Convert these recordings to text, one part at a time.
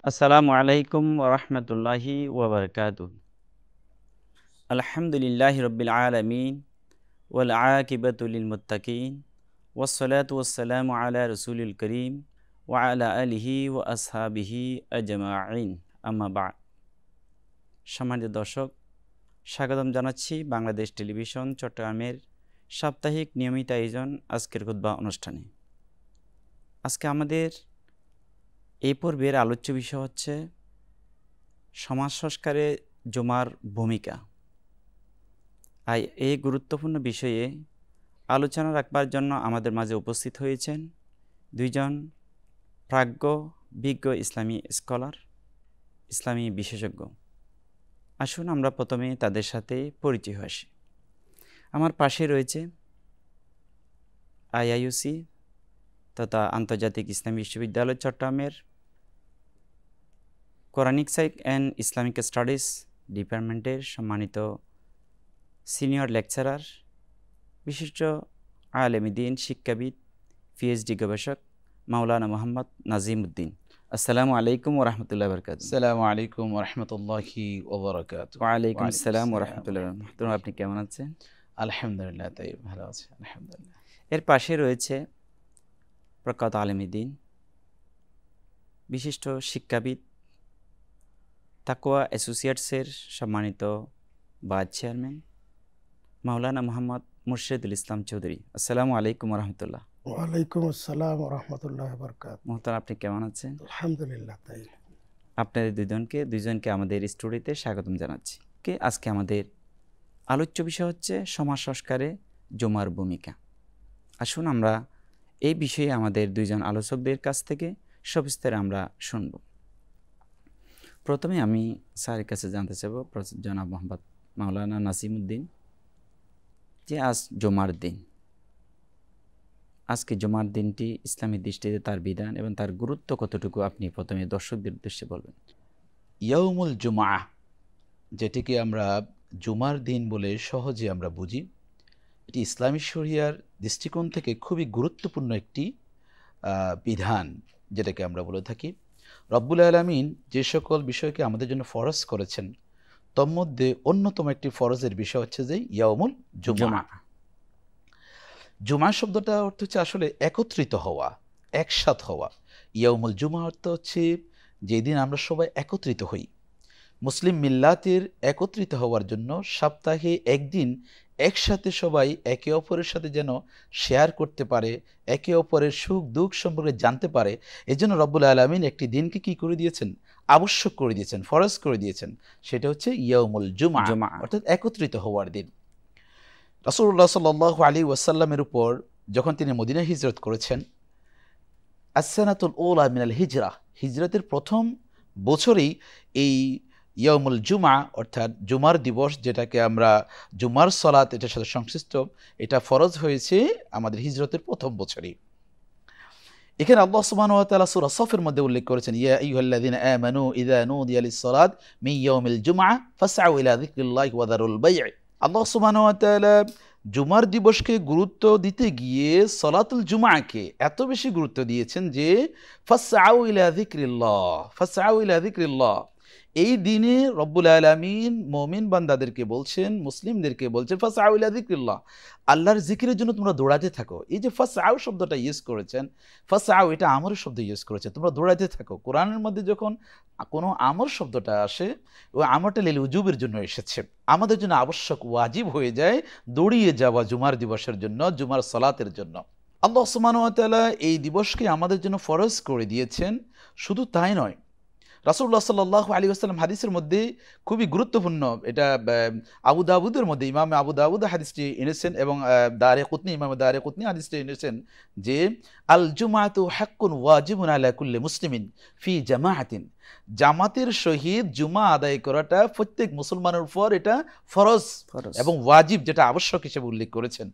আসসালামু আলাইকুম ওরহমতুল্লাহি ওবরকাতুহ। আলহামদুলিল্লাহি রব্বিল আলামিন ওয়াল আকিবাতু লিল মুত্তাকিন ওয়াসসালাতু ওয়াসসালামু আলা রাসূলিল করিম ওয়া আলা আলিহি ওয়া আসহাবিহি আজমাইন, আম্মা বা'দ। সম্মানিত দর্শক, স্বাগতম জানাচ্ছি বাংলাদেশ টেলিভিশন চট্টগ্রামের সাপ্তাহিক নিয়মিত আয়োজন আজকের খুতবা অনুষ্ঠানে। আজকে আমাদের এই পর্বের আলোচ্য বিষয় হচ্ছে সমাজ সংস্কারে জুমার ভূমিকা। এই গুরুত্বপূর্ণ বিষয়ে আলোচনা রাখবার জন্য আমাদের মাঝে উপস্থিত হয়েছেন দুইজন প্রাজ্ঞ বিজ্ঞ ইসলামী স্কলার, ইসলামী বিশেষজ্ঞ। আসুন আমরা প্রথমে তাদের সাথে পরিচয় হয়ে আসি। আমার পাশে রয়েছে আইআইইউসি তথা আন্তর্জাতিক ইসলামী বিশ্ববিদ্যালয় চট্টগ্রামের Quranic psych and Islamic studies ডিপার্টমেন্টের সম্মানিত সিনিয়র লেকচারার, বিশিষ্ট আলেমে দ্বীন, শিক্ষাবিদ, পিএইচডি গবেষক মাওলানা মোহাম্মদ নাজিমউদ্দিন। আসসালামু আলাইকুম ওরহমতুল্লাহ বরকাত। আসসালামু আলাইকুম ওরহমতুল্লাহি ওয়াবারাকাতুহু। ওয়ালাইকুম আসসালাম ওরহমতুল্লাহ। আপনি কেমন আছেন? আলহামদুলিল্লাহ, তাই ভালো আছি, আলহামদুলিল্লাহ। এর পাশে রয়েছে প্রখ্যাত আলেমে দ্বীন, বিশিষ্ট শিক্ষাবিদ, তাকওয়া অ্যাসোসিয়েটসের সম্মানিত ভাইস চেয়ারম্যান মাওলানা মোহাম্মদ মুর্শেদুল ইসলাম চৌধুরী। আসসালামু আলাইকুম রহমতুল্লাহ। ওয়ালাইকুম আসসালাম ওরহমতুল্লাহ বরকাত। মোহতারাম, আপনি কেমন আছেন? আলহামদুলিল্লাহ, তাই। আপনাদের দুজনকে আমাদের স্টুডিওতে স্বাগতম জানাচ্ছি। আজকে আমাদের আলোচ্য বিষয় হচ্ছে সমাজ সংস্কারে জুমার ভূমিকা। আসুন আমরা এই বিষয়ে আমাদের দুইজন আলোচকদের কাছ থেকে সবিস্তারে আমরা শুনব। প্রথমে আমি স্যারের কাছে জানতে চাইব, জনাব মোহাম্মদ মাওলানা নাজিমউদ্দিন, যে আজ জুমার দিন, আজকে জুমার দিনটি ইসলামী দৃষ্টিতে তার বিধান এবং তার গুরুত্ব কতটুকু আপনি প্রথমে দর্শকদের উদ্দেশ্যে বলবেন। ইয়াউমুল জুমআ, যেটিকে আমরা জুমার দিন বলে সহজে আমরা বুঝি, এটি ইসলামী শরিয়ার দৃষ্টিকোণ থেকে খুবই গুরুত্বপূর্ণ একটি বিধান, যেটাকে আমরা বলে থাকি। রব্বুল আলামিন যে সকল বিষয়কে আমাদের জন্য ফরজ করেছেন, তোর মধ্যে অন্যতম একটি ফরজের বিষয় হচ্ছে যে ইয়াউমুল জুমআ। জুমা শব্দটা অর্থ হচ্ছে আসলে একত্রিত হওয়া, একসাথ হওয়া। ইয়াউমুল জুমা অর্থ হচ্ছে যেদিন আমরা সবাই একত্রিত হই। মুসলিম মিল্লাতের একত্রিত হওয়ার জন্য সপ্তাহে একদিন একসাথে সবাই একে অপরের সাথে যেন শেয়ার করতে পারে, একে অপরের সুখ দুঃখ সম্পর্কে জানতে পারে, এজন্য রব্বুল আলামিন একটি দিনকে কি করে দিয়েছেন? আবশ্যক করে দিয়েছেন, ফরজ করে দিয়েছেন। সেটা হচ্ছে ইয়াউমুল জুমা, অর্থাৎ একত্রিত হওয়ার দিন। রাসূলুল্লাহ সাল্লাল্লাহু আলাইহি ওয়াসাল্লামের উপর যখন তিনি মদিনা হিজরত করেছেন, আস-সানাতুল উলা মিনাল হিজরা, হিজরতের প্রথম বছরেই এই ইয়াউমুল জুমা অর্থাৎ জুমার দিবস, যেটাকে আমরা জুমার সালাত এটার সাথে সংশ্লিষ্ট, এটা ফরজ হয়েছে আমাদের হিজরতের প্রথম বছরেই। এখানে আল্লাহ সুবহানাহু ওয়া তাআলা সূরা সফের মধ্যে উল্লেখ করেছেন, ইয়া আইয়ুহাল্লাযীনা আমানু ইযা নুদিয়া লিস-সালাত মিন ইয়াউমিল জুমআ ফাসআউ ইলা যিকরিল্লাহি ওয়া যারুল বাই'। আল্লাহ সুবহানাহু ওয়া তাআলা জুমার দিবসকে গুরুত্ব দিতে গিয়ে সালাতুল জুমাকে এত বেশি গুরুত্ব দিয়েছেন যে ফাসআউ ইলা যিকরিল্লাহ, ফাসআউ ইলা যিকরিল্লাহ, এই দিনে রব্বুল আলামিন মুমিন বান্দাদেরকে বলছেন, মুসলিমদেরকে বলছেন, ফাসআউ ইলা যিকরিল্লাহ, আল্লাহর জিকিরের জন্য তোমরা দৌড়াতে থাকো। এই যে ফাসআউ শব্দটা ইউজ করেছেন, ফাসআউ এটা আমরের শব্দ ইউজ করেছেন, তোমরা দৌড়াতে থাকো। কোরআনের মধ্যে যখন কোনো আমর শব্দটা আসে, ওই আমরটা লিল উজুবের জন্য এসেছে, আমাদের জন্য আবশ্যক, ওয়াজিব হয়ে যায় দৌড়িয়ে যাওয়া জুমার দিবসের জন্য, জুমার সালাতের জন্য। আল্লাহ সুবহানাহু ওয়া তাআলা এই দিবসকে আমাদের জন্য ফরজ করে দিয়েছেন। শুধু তাই নয়, রাসূলুল্লাহ সাল্লাল্লাহু আলাইহি ওয়াসাল্লাম হাদিসের মধ্যে খুবই গুরুত্বপূর্ণ, এটা আবু দাউদের মধ্যে ইমাম আবু দাউদ হাদিসটি এনেছেন এবং দারিকুতনি, ইমাম দারিকুতনি হাদিসটি এনেছেন যে আল জুমাতু হাক্কুন ওয়াজিবুন আলা কুল্লি মুসলিমিন ফি জামাআতিন, জামাতের সহিত জুমা আদায় করাটা প্রত্যেক মুসলমানের উপর এটা ফরজ এবং ওয়াজিব, যেটা আবশ্যক হিসেবে উল্লেখ করেছেন।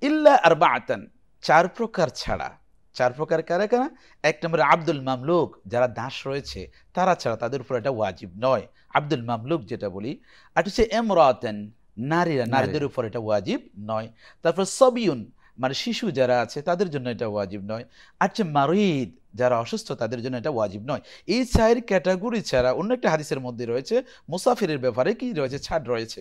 ইল্লা আরবাআতান, চার প্রকার ছাড়া। চার প্রকার কারা কারা? এক নম্বরে আব্দুল মামলুক, যারা দাস রয়েছে তারা ছাড়া, তাদের উপর এটা ওয়াজিব নয়, আব্দুল মামলুক যেটা বলি। আর হচ্ছে ইমরাতান, নারীরা, নারীদের উপর এটা ওয়াজিব নয়। তারপর সাবিয়ুন, মানে শিশু যারা আছে তাদের জন্য এটা ওয়াজিব নয়। আর হচ্ছে মারিদ, যারা অসুস্থ তাদের জন্য এটা ওয়াজিব নয়। এই 4 ক্যাটাগরি ছাড়া অন্য একটা হাদিসের মধ্যে রয়েছে মুসাফিরের ব্যাপারে কি রয়েছে, ছাড় রয়েছে।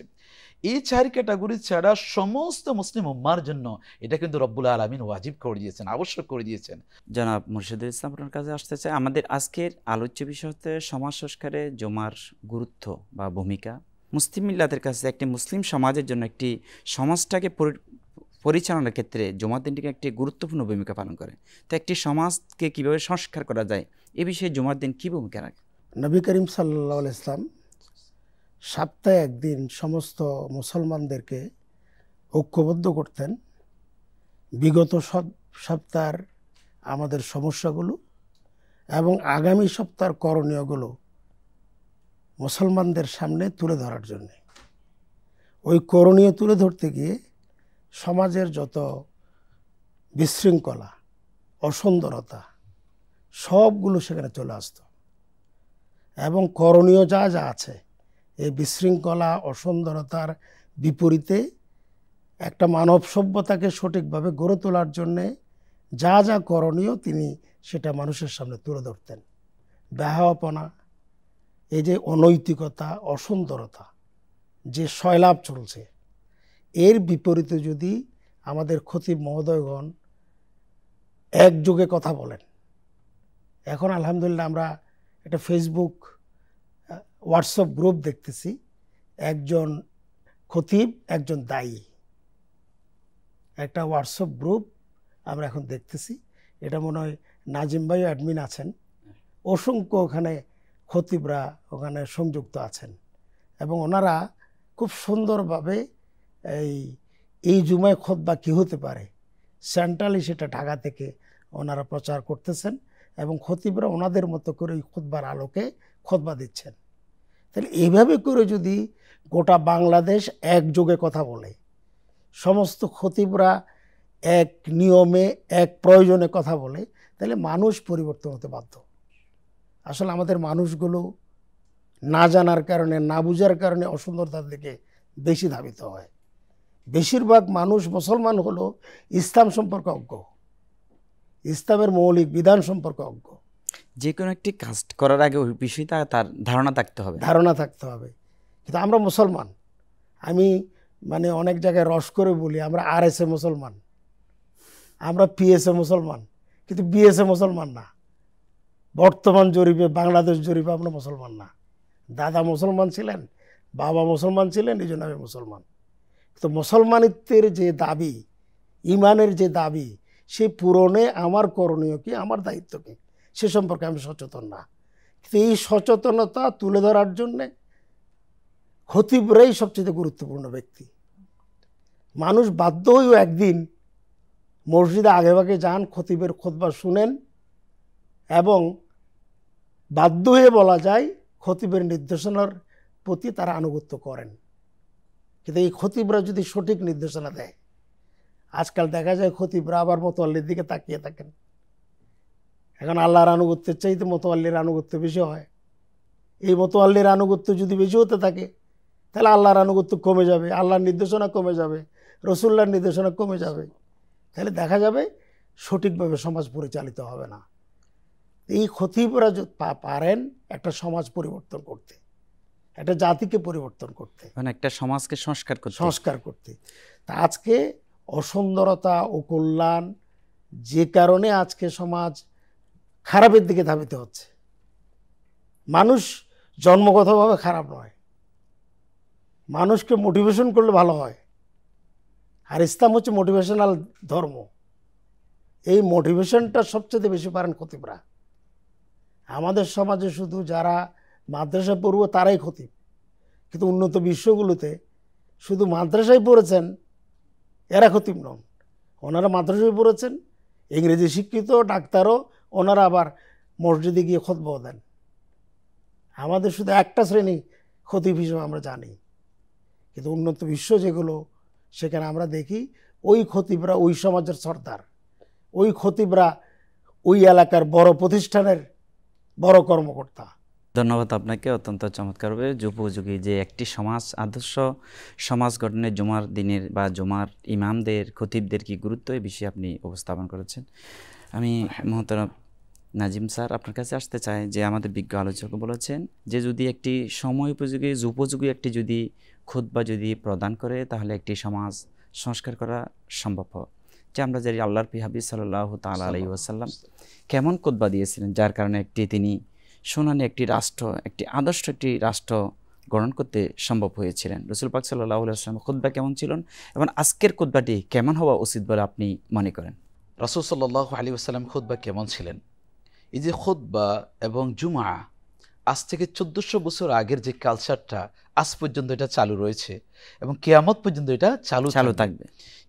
এই 4 ক্যাটাগরি ছাড়া সমস্ত মুসলিম উম্মার জন্য এটা কিন্তু রব্বুল আলামিন ওয়াজিব করে দিয়েছেন, আবশ্যক করে দিয়েছেন। জনাব মুর্শিদুল ইসলাম আপনার কাছে আসতে চাই। আমাদের আজকের আলোচ্য বিষয় হচ্ছে সমাজ সংস্কারে জুমার গুরুত্ব বা ভূমিকা। মুসলিম মিল্লাতের কাছে একটি মুসলিম সমাজের জন্য একটি সমাজটাকে পরিচালনার ক্ষেত্রে জুমার দিনটিকে একটি গুরুত্বপূর্ণ ভূমিকা পালন করে। তো একটি সমাজকে কীভাবে সংস্কার করা যায় এ বিষয়ে জুমার দিন কী ভূমিকা রাখে? নবী করিম সাল্লাল্লাহু আলাইহি ইসলাম সপ্তাহে একদিন সমস্ত মুসলমানদেরকে ঐক্যবদ্ধ করতেন বিগত সপ্তাহের আমাদের সমস্যাগুলো এবং আগামী সপ্তাহের করণীয়গুলো মুসলমানদের সামনে তুলে ধরার জন্য। ওই করণীয় তুলে ধরতে গিয়ে সমাজের যত বিশৃঙ্খলা, অসুন্দরতা সবগুলো সেখানে চলে আসতো এবং করণীয় যা যা আছে এই বিশৃঙ্খলা অসুন্দরতার বিপরীতে একটা মানব সভ্যতাকে সঠিকভাবে গড়ে তোলার জন্যে যা যা করণীয় তিনি সেটা মানুষের সামনে তুলে ধরতেন। বেহায়াপনা, এই যে অনৈতিকতা, অসুন্দরতা যে সয়লাভ চলছে, এর বিপরীতে যদি আমাদের খতিব মহোদয়গণ একযোগে কথা বলেন। এখন আলহামদুলিল্লাহ আমরা একটা ফেসবুক হোয়াটসঅ্যাপ গ্রুপ দেখতেছি, একজন খতিব একজন দায়ী, একটা হোয়াটসঅ্যাপ গ্রুপ আমরা এখন দেখতেছি। এটা মনে হয় নাজিম ভাই অ্যাডমিন আছেন, অসংখ্য ওখানে খতিবরা ওখানে সংযুক্ত আছেন এবং ওনারা খুব সুন্দরভাবে এই জুমায় খুতবা কী হতে পারে সেন্ট্রালি সেটা ঢাকা থেকে ওনারা প্রচার করতেছেন এবং খতিবরা ওনাদের মতো করে ওই খুতবার আলোকে খুতবা দিচ্ছেন। তাহলে এইভাবে করে যদি গোটা বাংলাদেশ একযোগে কথা বলে, সমস্ত খতিবরা এক নিয়মে এক প্রয়োজনে কথা বলে, তাহলে মানুষ পরিবর্তন হতে বাধ্য। আসলে আমাদের মানুষগুলো না জানার কারণে, না বুঝার কারণে অসুন্দরতার দিকে বেশি ধাবিত হয়। বেশিরভাগ মানুষ মুসলমান হলো ইসলাম সম্পর্কে অজ্ঞ, ইসলামের মৌলিক বিধান সম্পর্কে অজ্ঞ। যে কোনো একটি কাজ করার আগে ওই বিষয়টা তার ধারণা থাকতে হবে, কিন্তু আমরা মুসলমান, আমি মানে অনেক জায়গায় রস করে বলি আমরা RSA মুসলমান, আমরা PSA মুসলমান, কিন্তু BSA মুসলমান না। বর্তমান জরিপে, বাংলাদেশ জরিপে আমরা মুসলমান না। দাদা মুসলমান ছিলেন, বাবা মুসলমান ছিলেন, এই জন্য আমি মুসলমান। তো মুসলমানিত্বের যে দাবি, ইমানের যে দাবি, সেই পূরণে আমার করণীয় কি, আমার দায়িত্ব কি, সে সম্পর্কে আমি সচেতন না। কিন্তু এই সচেতনতা তুলে ধরার জন্যে খতিবরাই সবচেয়ে গুরুত্বপূর্ণ ব্যক্তি। মানুষ বাধ্য হয়েও একদিন মসজিদে আগেভাগে যান, খতিবের খুতবা শুনেন এবং বাধ্য হয়ে বলা যায় খতিবের নির্দেশনার প্রতি তারা আনুগত্য করেন। কিন্তু এই খতিবরা যদি সঠিক নির্দেশনা দেয়, আজকাল দেখা যায় খতিবরা আবার মোতাল্লির দিকে তাকিয়ে থাকেন। এখন আল্লাহর আনুগত্যের চাইতে মোতাল্লির আনুগত্য বেশি হয়। এই মোতাল্লির আনুগত্য যদি বেশি হতে থাকে তাহলে আল্লাহর আনুগত্য কমে যাবে, আল্লাহর নির্দেশনা কমে যাবে, রসুল্লাহর নির্দেশনা কমে যাবে। তাহলে দেখা যাবে সঠিকভাবে সমাজ পরিচালিত হবে না। এই খতিবরা পারেন একটা সমাজ পরিবর্তন করতে, একটা জাতিকে পরিবর্তন করতে, মানে একটা সমাজকে সংস্কার করতে। তা আজকে অসুন্দরতা ও কল্যাণ যে কারণে আজকে সমাজ খারাপের দিকে ধাবিত হচ্ছে। মানুষ জন্মগতভাবে খারাপ নয়, মানুষকে মোটিভেশন করলে ভালো হয়। আর ইসলাম হচ্ছে মোটিভেশনাল ধর্ম। এই মোটিভেশনটা সবচেয়ে বেশি পারেন খতিবরা। আমাদের সমাজে শুধু যারা মাদ্রাসা পড়ব তারাই খতিব, কিন্তু উন্নত বিশ্বগুলোতে শুধু মাদ্রাসায় পড়েছেন এরা খতিব নন। ওনারা মাদ্রাসায় পড়েছেন, ইংরেজি শিক্ষিত, ডাক্তারও, ওনারা আবার মসজিদে গিয়ে খুতবাও দেন। আমাদের শুধু একটা শ্রেণী খতিব হিসেবে আমরা জানি, কিন্তু উন্নত বিশ্ব যেগুলো সেখানে আমরা দেখি ওই খতিবরা ওই সমাজের সর্দার, ওই খতিবরা ওই এলাকার বড় প্রতিষ্ঠানের বড় কর্মকর্তা। ধন্যবাদ আপনাকে, অত্যন্ত চমৎকারভাবে যুপোযোগী যে একটি সমাজ, আদর্শ সমাজ গঠনে জুমার দিনের বা জুমার ইমামদের, খতিবদের কি গুরুত্ব, এই বিষয়ে আপনি উপস্থাপন করেছেন। আমি মহতারাম নাজিম স্যার আপনার কাছে আসতে চাই যে আমাদের বিজ্ঞ আলোচক বলেছেন যে যদি একটি সময় উপযোগী একটি যদি খুতবা যদি প্রদান করে তাহলে একটি সমাজ সংস্কার করা সম্ভব হয়। যে আমরা জানি আল্লাহর হাবিব সাল্লাল্লাহু তাআলা আলাইহি ওয়াসাল্লাম কেমন খুতবা দিয়েছিলেন, যার কারণে তিনি সোনালী একটি রাষ্ট্র, একটি আদর্শ একটি রাষ্ট্র গঠন করতে সম্ভব হয়েছিলেন। রাসূল পাক সাল্লাল্লাহু আলাইহি ওয়াসাল্লাম খুতবা কেমন ছিলেন এবং আজকের খুতবাটি কেমন হওয়া উচিত বলে আপনি মনে করেন? রাসূল সাল্লাল্লাহু আলাইহি ওয়াসাল্লাম খুতবা কেমন ছিলেন? এই যে খুতবা এবং জুমা, আজ থেকে 1400 বছর আগের যে কালচারটা আজ পর্যন্ত এটা চালু রয়েছে এবং কিয়ামত পর্যন্ত এটা চালু থাকবে।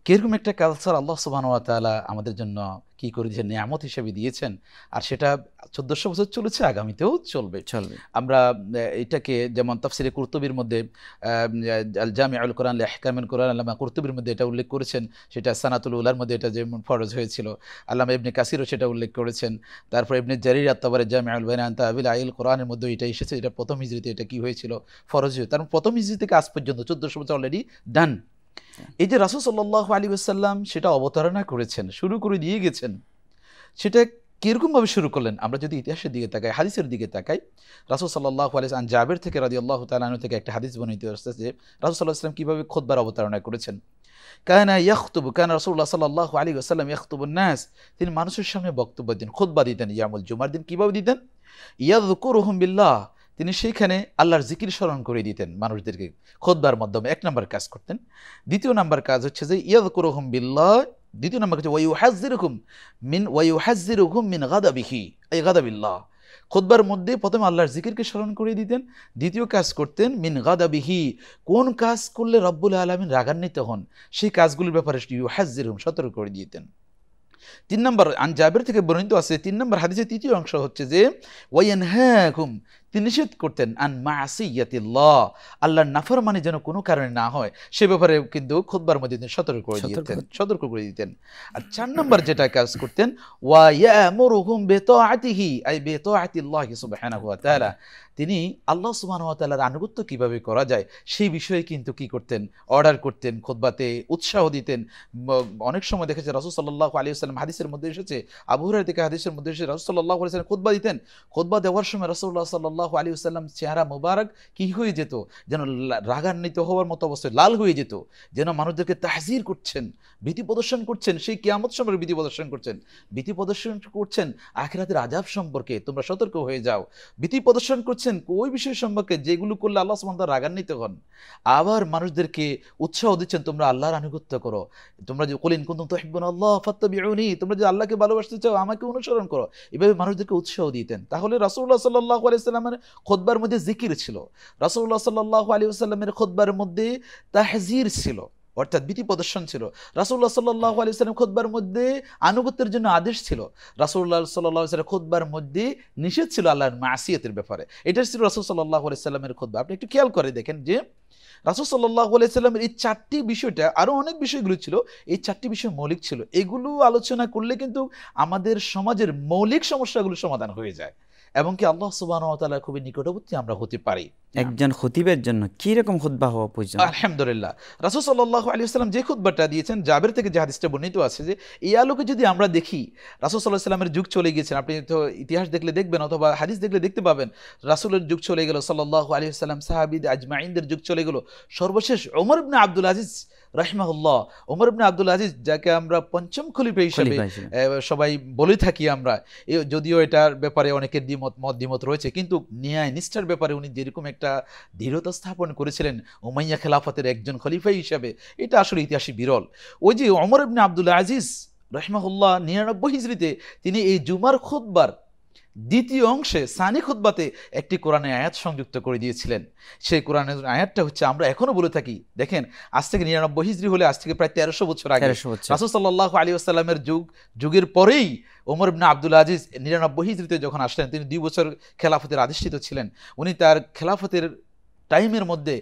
কিরকম একটা কালচার আল্লাহ সুবহানাহু ওয়া তাআলা আমাদের জন্য কি করে দিয়েছেন, নিয়ামত হিসেবে দিয়েছেন, আর সেটা 1400 বছর চলেছে, আগামীতেও চলবে। আমরা এটাকে যেমন তাফসিরে কুরতুবির মধ্যে আল জামিউল কোরআন লি আহকামিল কোরআন আল্লামা কুরতুবির মধ্যে এটা উল্লেখ করেছেন, সেটা সানাতুল উলার মধ্যে এটা যেমন ফরজ হয়েছিল, আল্লামা ইবনে কাসিরও সেটা উল্লেখ করেছেন। তারপর ইবনে জারির আত-তাবারি জামিউল বায়ান তা'বিল আইল কোরআনের মধ্যে এটা এসেছে, এটা প্রথম হিজরিতে এটা কি হয়েছিল, ফরজ হয়েছে। তার প্রথম হিজরি থেকে আজ পর্যন্ত 1400 বছর অলরেডি ডান। এই যে রাসূল সাল্লাল্লাহু আলাইহি ওয়াসাল্লাম সেটা অবতারণা করেছেন, শুরু করে দিয়ে গেছেন, সেটা কিরকমভাবে শুরু করলেন? আমরা যদি ইতিহাসের দিকে তাকাই, হাদিসের দিকে তাকাই, রাসূল সাল্লাল্লাহু আলাইহি ওয়াসাল্লাম জাবের থেকে রাদিয়াল্লাহু তাআলা আনহু থেকে একটা হাদিস বর্ণিত হচ্ছে যে রাসূল সাল্লাল্লাহু আলাইহি ওয়াসাল্লাম কিভাবে খুতবার অবতারণা করেছেন। কানা রাসূলুল্লাহ সাল্লাল্লাহু আলাইহি ওয়াসাল্লাম ইয়াখতুবুন নাস, তিনি মানুষের সামনে বক্তব্য দিতেন, খুতবা দিতেন। ইয়ামুল জুমার দিন কিভাবে দিতেন? ইয়াযকুরুহুম বিল্লাহ, তিনি সেইখানে আল্লাহর জিকির স্মরণ করে দিতেন মানুষদেরকে খুতবার মাধ্যমে। এক নম্বর কাজ করতেন। দ্বিতীয় নম্বর কাজ হচ্ছে যে ইয়াযকুরুহুম বিল্লাহ, দ্বিতীয় নম্বর হচ্ছে ওয়ায়ুহাযযিরুহুম মিন গাদাবিহি এই গাদাবিল্লাহ। খুতবার মধ্যে প্রথমে আল্লাহর জিকিরকে স্মরণ করে দিতেন, দ্বিতীয় কাজ করতেন মিন গাদাবিহি, কোন কাজ করলে রব্বুল আলামিন রাগান্বিত হন সেই কাজগুলোর ব্যাপারে ইউহাযযিরুহুম সতর্ক করে দিতেন। 3 নম্বর আন জাবের থেকে বর্ণিত আছে, 3 নম্বর হাদিসের তৃতীয় অংশ হচ্ছে যে ওয়ায়ানহাকুম, তিনি নিষেধ করতেন আন মাসিয়াতিল্লাহ, আল্লাহর নাফরমানি যেন কোনো কারণে না হয় সে ব্যাপারে কিন্তু খুতবার মধ্যে তিনি সতর্ক করে দিতেন। আর 4 নম্বর যেটা কাজ করতেন ওয়া ইয়ামুরুহুম বিতাআতিহি আই বিতাআতিল্লাহি সুবহানাহু ওয়া তাআলা, তিনি আল্লাহ সুবহানাহু ওয়া তাআলার আনুগত্য কিভাবে করা যায় সেই বিষয়ে কিন্তু কি করতেন, অর্ডার করতেন, খুতবাতে উৎসাহ দিতেন। অনেক সময় দেখেছে রাসূল সাল্লাল্লাহু আলাইহি ওয়াসাল্লাম হাদিসের মধ্যে এসেছে, আবু হুরায়রা থেকে হাদিসের মধ্যে এসেছে রাসূল সাল্লাল্লাহু আলাইহি ওয়াসাল্লাম খুতবা দিতেন। খুতবা দেওয়ার সময় রাসূলুল্লাহ সাল্লাল্লাহু আলাইহি ওয়াসাল্লাম চেহারা মোবারক কি হয়ে যেত, যেন রাগান্বিত হওয়ার মতো অবস্থায় লাল হয়ে যেত, যেন মানুষদেরকে তাহজির করছেন, ভীতি প্রদর্শন করছেন, সেই কিয়ামত সম্পর্কে ভীতি প্রদর্শন করছেন, আখিরাতের আযাব সম্পর্কে তোমরা সতর্ক হয়ে যাও, ভীতি প্রদর্শন করছেন ওই বিষয় সম্পর্কে যেগুলো করলে আল্লাহ সুবহানাহু ওয়া তাআলা রাগান্বিত হন। আবার মানুষদেরকে উৎসাহ দিচ্ছেন তোমরা আল্লাহর আনুগত্য করো, তোমরা যে কুল ইন কুনতুম তুহিব্বুনাল্লাহ ফাত্তাবিউনি, তোমরা যে আল্লাহকে ভালোবাসতে চাও আমাকে অনুসরণ করো, এভাবে মানুষদেরকে উৎসাহ দিতেন। তাহলে রাসূলুল্লাহ সাল্লাল্লাহু আলাইহি ওয়াসাল্লামের খুতবার মধ্যে জিকির ছিল, রাসূলুল্লাহ সাল্লাল্লাহু আলাইহি ওয়াসাল্লামের খুতবার মধ্যে তাহজির ছিল, অর্থাৎ ভীতি প্রদর্শন ছিল। রাসূলুল্লাহ সাল্লাল্লাহু আলাইহি ওয়াসাল্লাম খুতবার মধ্যে আনুগত্যের জন্য আদেশ ছিল, রাসূলুল্লাহ সাল্লাল্লাহু আলাইহি ওয়াসাল্লাম খুতবার মধ্যে নিষেধ ছিল আল্লাহর মাসিয়াতের ব্যাপারে। এটা ছিল রাসূল সাল্লাল্লাহু আলাইহি ওয়াসাল্লামের খুতবা। আপনি একটু খেয়াল করে দেখেন যে রাসূল সাল্লাল্লাহু আলাইহি ওয়াসাল্লামের এই 4টি বিষয়টা, আরো অনেক বিষয়গুলো ছিল, এই 4টি বিষয় মৌলিক ছিল। এগুলো আলোচনা করলে কিন্তু আমাদের সমাজের মৌলিক সমস্যাগুলো সমাধান হয়ে যায় এবং কি আল্লাহ সুবহানাহু ওয়া তাআলা খুবই নিকটবর্তী আমরা হতে পারি। একজন খতিবের জন্য কি রকম খুতবা হওয়া প্রয়োজন? আলহামদুলিল্লাহ, রাসূল সাল্লাল্লাহু আলাইহি ওয়াসাল্লাম যে খুতবাটা দিয়েছেন, জাবের থেকে যে হাদিসটা বর্ণিত আছে যে এই আলোকে যদি আমরা দেখি রাসূল সাল্লাল্লাহু আলাইহি ওয়াসাল্লামের যুগ চলে গিয়েছেন, আপনি তো ইতিহাস দেখলে দেখবেন অথবা হাদিস দেখলে দেখতে পাবেন, রাসূলের যুগ চলে গেল, সাল্লাল্লাহু আলাইহি ওয়াসাল্লাম সাহাবীদের আজমাইনদের যুগ চলে গেল, সর্বশেষ ওমর ইবনে আব্দুল আজিজ রাহিমাহুল্লাহ, ওমর ইবনে আব্দুল আজিজ যাকে আমরা পঞ্চম খলিফা হিসেবে সবাই বলে থাকি আমরা, যদিও এটার ব্যাপারে অনেকের দ্বিমত রয়েছে, কিন্তু ন্যায় নিষ্ঠার ব্যাপারে উনি যেরকম একটা দৃঢ়তা স্থাপন করেছিলেন উমাইয়া খেলাফতের একজন খলিফা হিসেবে, এটা আসলে ইতিহাসে বিরল। ওই যে ওমর ইবনে আব্দুল আজিজ রাহিমাহুল্লাহ 99 হিজরিতে তিনি এই জুমার খুতবার দ্বিতীয় অংশে সানি খুতবাতে একটি কোরআনের আয়াত সংযুক্ত করে দিয়েছিলেন। সেই কোরআনের আয়াতটা হচ্ছে আমরা এখনো বলে থাকি, দেখেন আজ থেকে 99 হিজরি হলে আজ থেকে প্রায় 1300 বছর আগে রাসূল সাল্লাল্লাহু আলাইহি ওয়াসাল্লামের যুগের পরেই ওমর ইবনে আব্দুল আজিজ 99 হিজরিতে যখন আসলেন, তিনি 2 বছর খেলাফতের আধিষ্ঠিত ছিলেন। উনি তার খেলাফতের টাইমের মধ্যে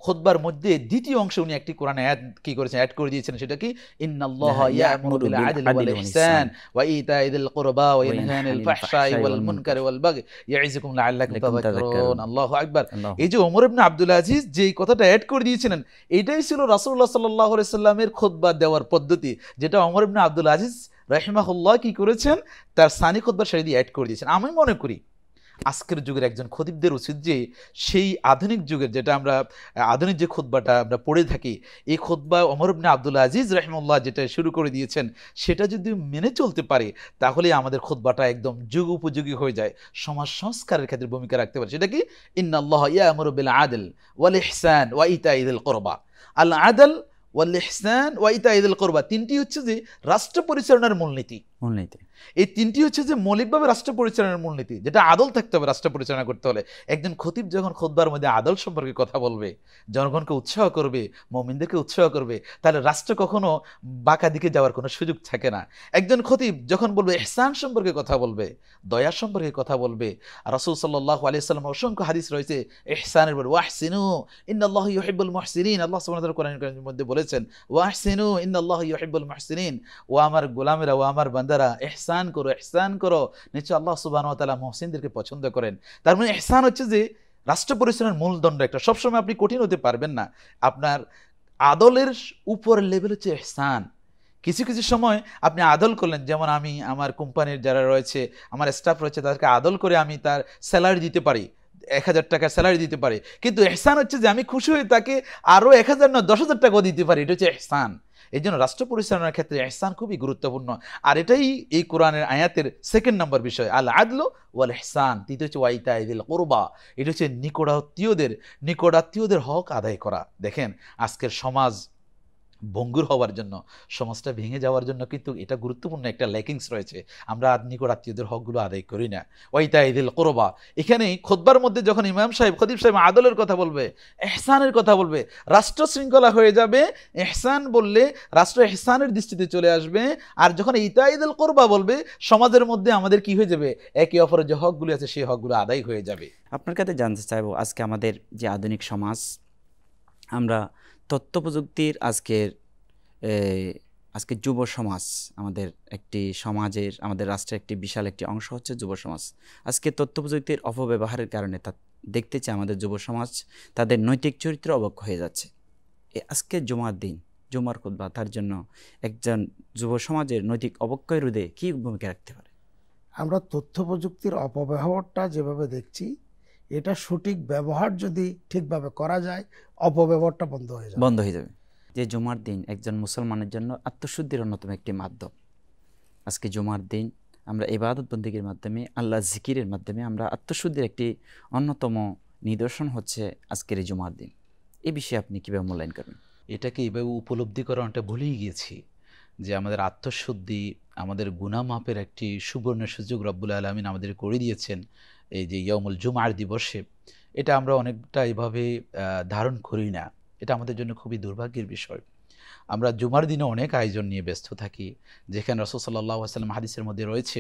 খুতবার মধ্যে দ্বিতীয় অংশে উনি একটি কোরআন আয়াত কি করেছেন, অ্যাড করে দিয়েছেন। সেটা কি, ইন্নাল্লাহা ইয়া'মুরু বিল আদলি ওয়াল ইহসান ওয়া ইতা'i যিল কুরবা ওয়া ইয়ানহা আনিল ফাহশাই ওয়াল মুনকারি ওয়াল বাগই ইয়া'iযুকুম লাআল্লাকুম তাযাক্কারুন। আল্লাহু আকবার। এই যে ওমর ইবনে আব্দুল আজিজ যে কথাটা অ্যাড করে দিয়েছিলেন, এটাই ছিল রাসূলুল্লাহ সাল্লাল্লাহু আলাইহি সাল্লামের খুতবা দেওয়ার পদ্ধতি, যেটা ওমর ইবনে আব্দুল আজিজ রাহিমাহুল্লাহ কি করেছেন, তার সানি খুতবার সাথে দিয়ে অ্যাড করে দিয়েছেন। আমি মনে করি আজকের যুগের একজন খতিবদের উচিত যে সেই আধুনিক যুগের, যেটা আমরা আধুনিক যে খুতবাটা আমরা পড়ে থাকি, এই খুতবা ওমর ইবনে আব্দুল আজিজ রাহিমাহুল্লাহ যেটা শুরু করে দিয়েছেন, সেটা যদি মেনে চলতে পারে তাহলে আমাদের খুতবাটা একদম যুগ উপযোগী হয়ে যায়, সমাজ সংস্কারের ক্ষেত্রে ভূমিকা রাখতে পারে। সেটা কি, ইন্নাল্লাহা ইয়া'মুরু বিল আদল ওয়াল ইহসান ওয়া ইতা'i যিল কুরবা। আল আদল ওয়াল ইহসান ওয়া ইতা'i যিল কুরবা, তিনটি হচ্ছে যে রাষ্ট্র পরিচালনার মূলনীতি। এই তিনটি হচ্ছে যে মৌলিকভাবে রাষ্ট্র পরিচালনার মূলনীতি, যেটা আদল থাকতে হবে রাষ্ট্র পরিচালনা করতে হলে। একজন খতিব যখন খুতবার মধ্যে আদল সম্পর্কে কথা বলবে, জনগণকে উৎসাহ করবে, মুমিনদেরকে উৎসাহ করবে, তাহলে রাষ্ট্র কখনো বাঁকা দিকে যাওয়ার কোনো সুযোগ থাকে না। একজন খতিব যখন বলবে ইহসান সম্পর্কে কথা বলবে, দয়া সম্পর্কে কথা বলবে, রাসূল সাল্লাল্লাহু আলাইহি ওয়াসাল্লাম অসংখ্য হাদিস রয়েছে ইহসানের উপর, ওয়াহসিনু ইন্নাল্লাহা ইউহিব্বুল মুহসিনিন, আল্লাহ সুবহানাহু ওয়া তাআলা কোরআনের মধ্যে বলেছেন ওয়াহসিনু ইন্নাল্লাহা ইউহিব্বুল মুহসিনিন, ও আমার গোলামেরা, ও আমার বান্দারা ইহসান করো, ইহসান করো, নিশ্চয় আল্লাহ সুবহানাহু ওয়া তাআলা মুহসিনদেরকে পছন্দ করেন। তার মানে ইহসান হচ্ছে যে রাষ্ট্র পরিচালনার মূলদণ্ড একটা। সবসময় আপনি কঠিন হতে পারবেন না, আপনার আদলের উপর লেভেল হচ্ছে ইহসান। কিছু কিছু সময় আপনি আদল করলেন, যেমন আমি আমার কোম্পানির যারা রয়েছে, আমার স্টাফ রয়েছে, তাদেরকে আদল করে আমি তার স্যালারি দিতে পারি, 1000 টাকা স্যালারি দিতে পারি, কিন্তু ইহসান হচ্ছে যে আমি খুশি হয়ে তাকে আরো 1000 না 10,000 টাকাও দিতে পারি, এটা হচ্ছে ইহসান। এই জন্য রাষ্ট্র পরিচালনার ক্ষেত্রে ইহসান খুবই গুরুত্বপূর্ণ। আর এটাই এই কোরআনের আয়াতের 2 নম্বর বিষয়, আল আদলু ওয়াল ইহসান। তৃতীয় হচ্ছে ওয়া ইতা'i যিল কুরবা, এটা হচ্ছে নিকটাত্মীয়দের হক আদায় করা। দেখেন আজকের সমাজ ভঙ্গুর হওয়ার জন্য, সমাজটা ভেঙে যাওয়ার জন্য কিন্তু এটা গুরুত্বপূর্ণ একটা ল্যাকিংস রয়েছে, আমরা নিকট আত্মীয়দের হকগুলো আদায় করি না। ওয়া ইতা'i যিল কুরবা, এখানে খুতবার মধ্যে যখন ইমাম সাহেব, খতিব সাহেব আদলের কথা বলবে, ইহসানের কথা বলবে, রাষ্ট্র শৃঙ্খলা হয়ে যাবে। ইহসান বললে রাষ্ট্র ইহসানের দৃষ্টিতে চলে আসবে, আর যখন ইতা'i যিল কুরবা বলবে, সমাজের মধ্যে আমাদের কি হয়ে যাবে, একে অপরের যে হকগুলো আছে সেই হকগুলো আদায় হয়ে যাবে। আপনার কাছে জানতে চাইবো, আজকে আমাদের যে আধুনিক সমাজ, আমরা তথ্য প্রযুক্তির আজকে যুব সমাজ, আমাদের একটি সমাজের, আমাদের রাষ্ট্রের একটি বিশাল একটি অংশ হচ্ছে যুব সমাজ। আজকে তথ্য প্রযুক্তির অপব্যবহারের কারণে দেখতে চাই আমাদের যুব সমাজ তাদের নৈতিক চরিত্র অবক্ষ হয়ে যাচ্ছে। আজকে জুমার দিন, জুমার খুতবা, তার জন্য একজন যুব সমাজের নৈতিক অবক্ষয় রোধে কী ভূমিকা রাখতে পারে? আমরা তথ্য প্রযুক্তির অপব্যবহারটা যেভাবে দেখছি, এটা সঠিক ব্যবহার যদি ঠিকভাবে করা যায়, অপব্যবহারটা বন্ধ হয়ে যাবে। যে জুমার দিন একজন মুসলমানের জন্য আত্মশুদ্ধির অন্যতম একটি মাধ্যম। আজকে জুমার দিন আমরা ইবাদত বন্দেগীর মাধ্যমে, আল্লাহ জিকিরের মাধ্যমে আমরা আত্মশুদ্ধির একটি অন্যতম নিদর্শন হচ্ছে আজকের এই জুমার দিন। এই বিষয়ে আপনি কীভাবে মূল্যায়ন করবেন? এটাকে এইভাবে উপলব্ধি করা অনেকটা ভুলেই গিয়েছি যে আমাদের আত্মশুদ্ধি, আমাদের গুনাহ মাপের একটি সুবর্ণ সুযোগ রব্বুল আলামিন আমাদের করে দিয়েছেন এই যে ইয়াউমুল জুমার দিবসে। এটা আমরা অনেকটা এভাবে ধারণ করি না, এটা আমাদের জন্য খুবই দুর্ভাগ্যের বিষয়। আমরা জুমার দিনে অনেক আয়োজন নিয়ে ব্যস্ত থাকি, যেখানে রাসূল সাল্লাল্লাহু আলাইহি ওয়াসাল্লাম হাদিসের মধ্যে রয়েছে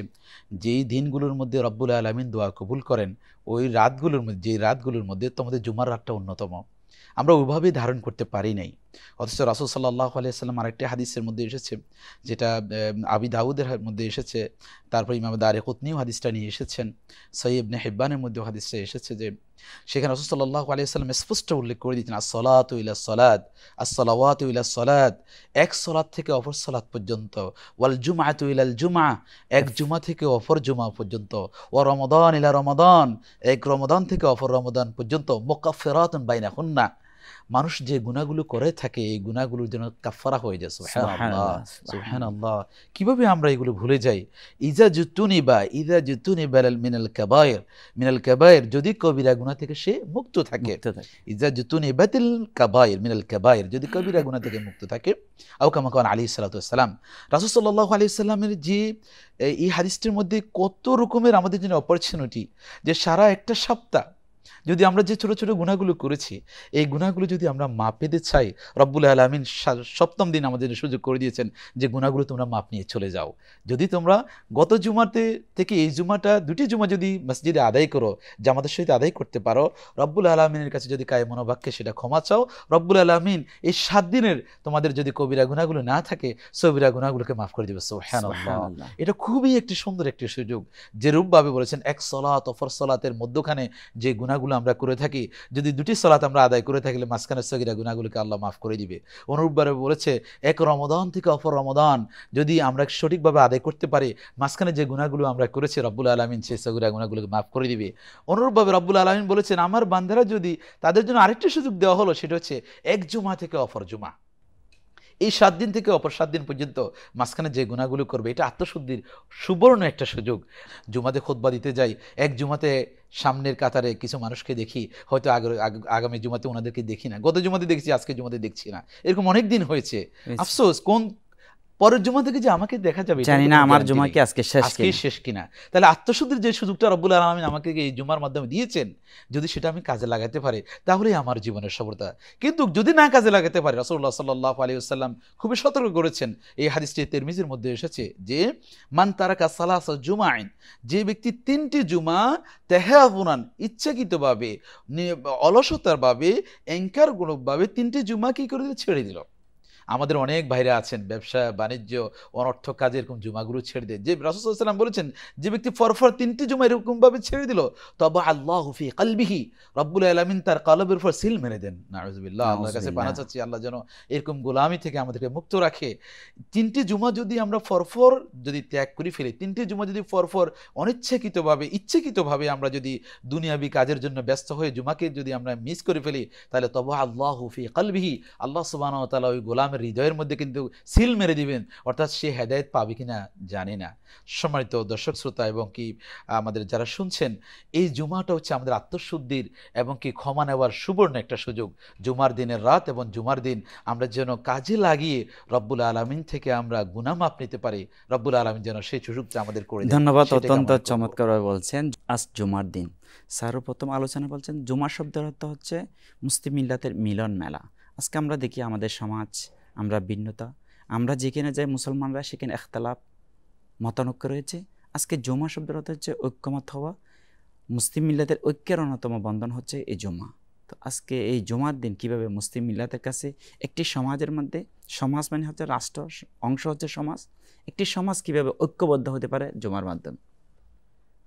যেই দিনগুলোর মধ্যে রব্বুল আলামিন দোয়া কবুল করেন, ওই রাতগুলোর মধ্যে তোমাদের জুমার রাতটা অন্যতম। আমরা ওইভাবেই ধারণ করতে পারি নাই। অথচ রাসূল সাল্লাল্লাহু আলাইহি ওয়াসাল্লাম আরেকটি হাদিসের মধ্যে এসেছে, যেটা আবি দাউদের মধ্যে এসেছে, তারপর ইমাম দারিকুতনিও হাদিসটা নিয়ে এসেছেন, সহিহ ইবনে হিব্বানের মধ্যেও হাদিসটা এসেছে, যে সেখানে রাসূল সাল্লাল্লাহু আলাইহি ওয়াসাল্লাম স্পষ্ট উল্লেখ করে দিতেন আসসালাতু ইলাস সালাত, আসসালাওয়াতু ইলাস সালাত, এক সালাত থেকে অপর সালাত পর্যন্ত, ওয়াল জুমআতু ইলাল জুমআ, এক জুমা থেকে অপর জুমা পর্যন্ত, ওয়া রমাদান ইলা রমাদান, এক রমাদান থেকে অপর রমাদান পর্যন্ত, মুকাফফিরাতুন বাইনাহুন্না, মানুষ যে গুনাহগুলো করে থাকে এই গুনাহগুলোর জন্য কাফারা হয়ে যায়। সুবহানাল্লাহ, সুবহানাল্লাহ, কিভাবে আমরা এগুলো ভুলে যাই। ইজা জুতুনিবা মিনাল কাবায়ের, যদি কবিরা গুনাহ থেকে সে মুক্ত থাকে, ইজা জুতুনিবাতিল কাবায়ের মিনাল কাবায়ের, যদি কবিরা গুনাহ থেকে মুক্ত থাকে। আও কামা কান আলাইহিস সালাতু ওয়াস সালাম, রাসূল সাল্লাল্লাহু আলাইহি সাল্লামের যে এই হাদিসটির মধ্যে কত রকমের আমাদের জন্য অপরচুনিটি, যে সারা একটা সপ্তাহ যদি আমরা যে ছোট ছোট গুনাহগুলো করেছি, এই গুনাহগুলো যদি আমরা মাপ পেতে চাই, রব্বুল আলামিন 7ম দিন আমাদের সুযোগ করে দিয়েছেন যে গুনাহগুলো তোমরা মাপ নিয়ে চলে যাও। যদি তোমরা গত জুমাতে থেকে এই জুমাটা, 2টি জুমা যদি মসজিদে আদায় করো, জামাতের সহিত আদায় করতে পারো, রব্বুল আলামিনের কাছে যদি কায়ে মনোবাক্যে সেটা ক্ষমা চাও, রব্বুল আলামিন এই 7 দিনের তোমাদের যদি কবিরা গুনাহগুলো না থাকে, সগীরা গুনাহগুলোকে মাফ করে দিবে। সুবহানাল্লাহ। এটা খুবই একটি সুন্দর একটি সুযোগ। যে রূপভাবে বলেছেন এক সলাত অপর সলাতের মধ্যখানে যে গুনাহগুলো আমরা করে থাকি, যদি 2টি সলাত আমরা আদায় করে থাকলে মাঝখানে সগীরা গুনাহগুলোকে আল্লাহ মাফ করে দিবে। অনুরূপভাবে বলেছে এক রমাদান থেকে অপর রমাদান যদি আমরা সঠিকভাবে আদায় করতে পারি, মাঝখানে যে গুনাহগুলো আমরা করেছি রব্বুল আলামিন সেই সগীরা গুনাহগুলোকে মাফ করে দিবে। অনুরূপভাবে রব্বুল আলামিন বলেছেন আমার বান্দারা যদি, তাদের জন্য আরেকটি সুযোগ দেওয়া হলো, সেটা হচ্ছে এক জুমা থেকে অপর জুমা, এই 7 দিন থেকে অপর 7 দিন পর্যন্ত মাঝখানে যে গুনাহগুলো করবে, এটা আত্মশুদ্ধির সুবর্ণ একটা সুযোগ। জুমাতে খুতবা দিতে যাই, এক জুমাতে সামনের কাতারে কিছু মানুষকে দেখি, হয়তো আগামী জুমাতে ওনাদেরকে দেখি না, গত জুমাতে দেখছি আজকে জুমাতে দেখছি না, এরকম অনেক দিন হয়েছে। আফসোস, কোন পরের জুমা থেকে যে আমাকে দেখা যাবে জানি না আমার জুমা কি আজকে শেষ কিনা। তাহলে আত্মশুদ্ধির যে সুযোগটা রব্বুল আলামিন আমাকে এই জুমার মাধ্যমে দিয়েছেন, যদি সেটা আমি কাজে লাগাতে পারি, তাহলেই আমার জীবনের সফলতা। কিন্তু যদি না কাজে লাগাতে পারি, রাসূলুল্লাহ সাল্লাল্লাহু আলাইহি ওয়াসাল্লাম খুবই সতর্ক করেছেন। এই হাদিসটি তিরমিজির মধ্যে এসেছে যে মান তারাকা সালাসা জুমাইন, যে ব্যক্তি 3টি জুমা তাহাবুনান, ইচ্ছাকৃতভাবে, অলসতার ভাবে, অ্যাঙ্কারগুলোভাবে 3টি জুমা কি করে দিল, ছেড়ে দিল। আমাদের অনেক ভাইরা আছেন ব্যবসা বাণিজ্য অনর্থক কাজে এরকম জুমাগুলো ছেড়ে দেয়। যে রাসূল সাল্লাল্লাহু আলাইহি ওয়াসাল্লাম বলেছেন যে ব্যক্তি ফরফর 3টি জুমা এরকম ভাবে ছেড়ে দিল, তবা আল্লাহু ফি কলবিহি, রব্বুল আলামিন তার কলবের উপর সিল মেরে দেন। নাউযুবিল্লাহ। আল্লাহর কাছে পানা চাচ্ছি আল্লাহ যেন এরকম গোলামি থেকে আমাদেরকে মুক্ত রাখে। 3টি জুমা যদি আমরা ফরফর যদি ত্যাগ করে ফেলি, 3টি জুমা যদি ফরফর অনিচ্ছাকৃতভাবে ইচ্ছাকৃতভাবে আমরা যদি দুনিয়াবি কাজের জন্য ব্যস্ত হয়ে জুমাকে যদি আমরা মিস করে ফেলি, তাহলে তবা আল্লাহু ফি কলবিহি, আল্লাহ সুবহানাহু ওয়া তাআলা ওই গোলামের হৃদয়ের মধ্যে কিন্তু সিল মেরে দিবেন, অর্থাৎ সে হেদায়েত পাবে কিনা জানি না। সম্মানিত দর্শক শ্রোতা এবং কি আমাদের যারা শুনছেন, এই জুমাটা হচ্ছে আমাদের আত্মশুদ্ধির এবং কি ক্ষমা নেওয়ার সুবর্ণ একটা সুযোগ। জুমার দিনের রাত এবং জুমার দিন আমরা যেন কাজে লাগিয়ে রব্বুল আলামিন থেকে আমরা গুনাহ মাফ নিতে পারি, রব্বুল আলামিন যেন সেই সুযোগটা আমাদের করে দেন। ধন্যবাদ, অত্যন্ত চমৎকারভাবে বলছেন। আজ জুমার দিন সর্বপ্রথম আলোচনা বলছেন জুমার শব্দের অর্থ হচ্ছে মুসলিম মিল্লাতের মিলন মেলা। আজকে আমরা দেখি আমাদের সমাজ, আমরা ভিন্নতা, আমরা যেখানে যাই মুসলমানরা সেখানে ইখতিলাফ মতানৈক্য রয়েছে। আজকে জুমা শব্দের অর্থ হচ্ছে ঐক্যমত হওয়া, মুসলিম মিল্লাতের ঐক্যের অন্যতম বন্ধন হচ্ছে এই জুমা। তো আজকে এই জুমার দিন কিভাবে মুসলিম মিল্লাতের কাছে একটি সমাজের মধ্যে, সমাজ মানে হচ্ছে রাষ্ট্র, অংশ হচ্ছে সমাজ, একটি সমাজ কিভাবে ঐক্যবদ্ধ হতে পারে জুমার মাধ্যমে।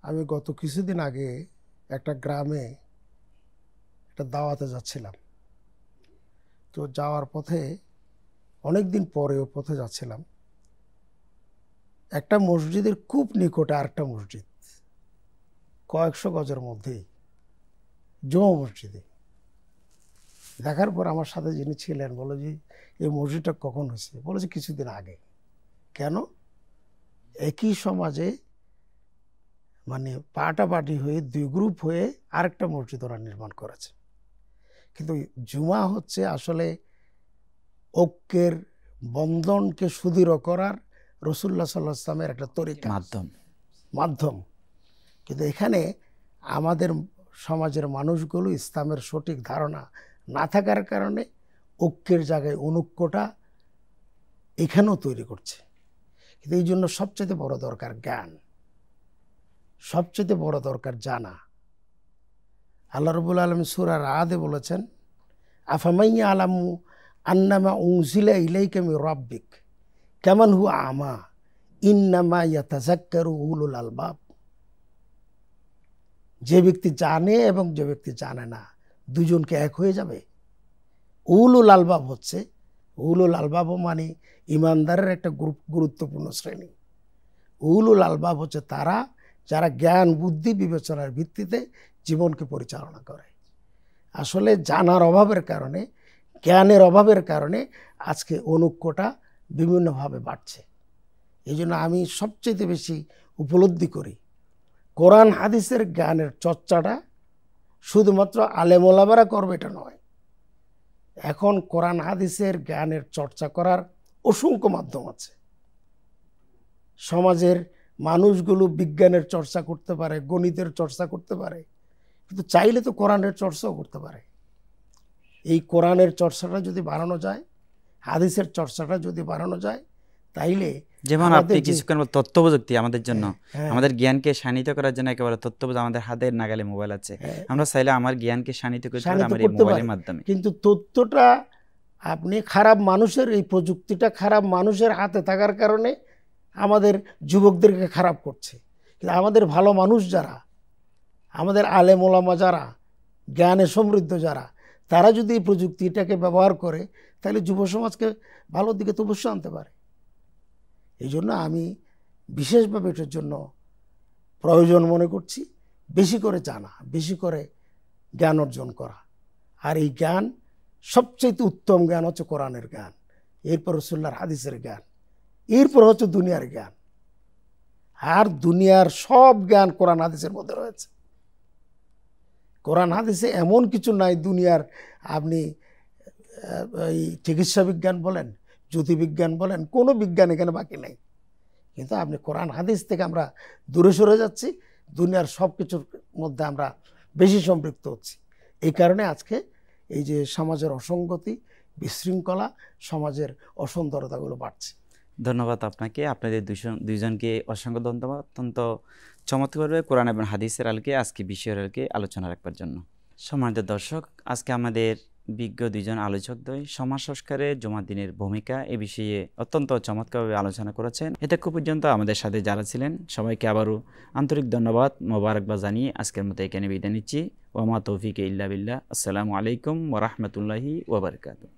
আমি গত কিছুদিন আগে একটা গ্রামে একটা দাওয়াতে যাচ্ছিলাম। তো যাওয়ার পথে অনেক দিন পরেও পথে যাচ্ছিলাম, একটা মসজিদের খুব নিকটে আরেকটা মসজিদ, কয়েকশো গজের মধ্যেই জুমা মসজিদে। দেখার পর আমার সাথে যিনি ছিলেন বলে যে এই মসজিদটা কখন হয়েছে, বলেছে কিছুদিন আগে। কেন? একই সমাজে মানে পাটাপাটি হয়ে 2 গ্রুপ হয়ে আরেকটা মসজিদ ওরা নির্মাণ করেছে। কিন্তু জুমা হচ্ছে আসলে ঐক্যের বন্ধনকে সুদৃঢ় করার রাসূলুল্লাহ সাল্লাল্লাহু আলাইহি ওয়াসাল্লামের একটা তরিকা, মাধ্যম। কিন্তু এখানে আমাদের সমাজের মানুষগুলো ইসলামের সঠিক ধারণা না থাকার কারণে ঐক্যের জায়গায় অনৈক্যটা এখানেও তৈরি করছে। কিন্তু এই জন্য সবচেয়ে বড় দরকার জ্ঞান, সবচেয়ে বড় দরকার জানা। আল্লাহ রাব্বুল আলামিন সূরা রাদে বলেছেন আফামাইয়া আলামু আন্নামা উনজিলা ইলাইকা মির রাব্বিক কামান হুয়া আমা ইন্নামা ইয়াতাযাক্কারু উলুল আলবাব। যে ব্যক্তি জানে এবং যে ব্যক্তি জানে না দুজনকে এক হয়ে যাবে। উলুল আলবাব হচ্ছে, উলুল আলবাব মানে ইমানদারের একটা গুরুত্বপূর্ণ শ্রেণী। উলুল আলবাব হচ্ছে তারা যারা জ্ঞান বুদ্ধি বিবেচনার ভিত্তিতে জীবনকে পরিচালনা করে। আসলে জানার অভাবের কারণে, জ্ঞানের অভাবের কারণে আজকে অনৈক্যটা বিভিন্নভাবে বাড়ছে। এই জন্য আমি সবচেয়ে বেশি উপলব্ধি করি কোরআন হাদিসের জ্ঞানের চর্চাটা শুধুমাত্র আলেম ওলামারা করবে এটা নয়। এখন কোরআন হাদিসের জ্ঞানের চর্চা করার অসংখ্য মাধ্যম আছে। সমাজের মানুষগুলো বিজ্ঞানের চর্চা করতে পারে, গণিতের চর্চা করতে পারে, কিন্তু চাইলে তো কোরআনের চর্চাও করতে পারে। এই কোরআনের চর্চাটা যদি বাড়ানো যায়, হাদিসের চর্চাটা যদি বাড়ানো যায়, তাইলে যেমন আপনি কিছুক্ষণ তথ্য প্রযুক্তি আমাদের জন্য, আমাদের জ্ঞানকে শানিত করার জন্য একেবারে তথ্য আমাদের হাতের নাগালে মোবাইল আছে, আমরা চাইলে আমার জ্ঞানকে শানিত করতে পারি আমার এই মোবাইলের মাধ্যমে। কিন্তু তথ্যটা আপনি খারাপ মানুষের, এই প্রযুক্তিটা খারাপ মানুষের হাতে থাকার কারণে আমাদের যুবকদেরকে খারাপ করছে। কিন্তু আমাদের ভালো মানুষ যারা, আমাদের আলেম ওলামা যারা, জ্ঞানে সমৃদ্ধ যারা, তারা যদি এই প্রযুক্তিটাকে ব্যবহার করে তাহলে যুব সমাজকে ভালোর দিকে তো অবশ্যই আনতে পারে। এই জন্য আমি বিশেষভাবে এটার জন্য প্রয়োজন মনে করছি বেশি করে জানা, বেশি করে জ্ঞান অর্জন করা। আর এই জ্ঞান সবচেয়ে উত্তম জ্ঞান হচ্ছে কোরআনের জ্ঞান, এরপর রাসূলুল্লাহর হাদিসের জ্ঞান, এরপর হচ্ছে দুনিয়ার জ্ঞান। আর দুনিয়ার সব জ্ঞান কোরআন হাদিসের মধ্যে রয়েছে। কোরআন হাদিসে এমন কিছু নাই দুনিয়ার, আপনি এই চিকিৎসা বিজ্ঞান বলেন, জ্যোতির্বিজ্ঞান বলেন, কোনো বিজ্ঞান এখানে বাকি নেই। কিন্তু আপনি কোরআন হাদিস থেকে আমরা দূরে সরে যাচ্ছি, দুনিয়ার সব কিছুর মধ্যে আমরা বেশি সম্পৃক্ত হচ্ছি। এই কারণে আজকে এই যে সমাজের অসঙ্গতি, বিশৃঙ্খলা, সমাজের অসুন্দরতাগুলো বাড়ছে। ধন্যবাদ আপনাকে, আপনাদের দুইজনকে অসংখ্য ধন্যবাদ অত্যন্ত চমৎকারভাবে কোরআন এবং হাদিসের আলোকে আজকে বিষয়ের আলোকে আলোচনা রাখবার জন্য। সম্মানিত দর্শক, আজকে আমাদের বিজ্ঞ দুইজন আলোচকদ্বয় সমাজ সংস্কারে জুমার দিনের ভূমিকা এ বিষয়ে অত্যন্ত চমৎকারভাবে আলোচনা করেছেন। এতক্ষণ পর্যন্ত আমাদের সাথে যারা ছিলেন সবাইকে আবারও আন্তরিক ধন্যবাদ, মোবারকবাদ জানিয়ে আজকের মতো এখানে বিদায় নিচ্ছি। ওয়া মা তৌফিকে ইল্লা বিল্লাহ। আসসালামু আলাইকুম ওয়া রাহমাতুল্লাহি ওয়া বারাকাতুহু।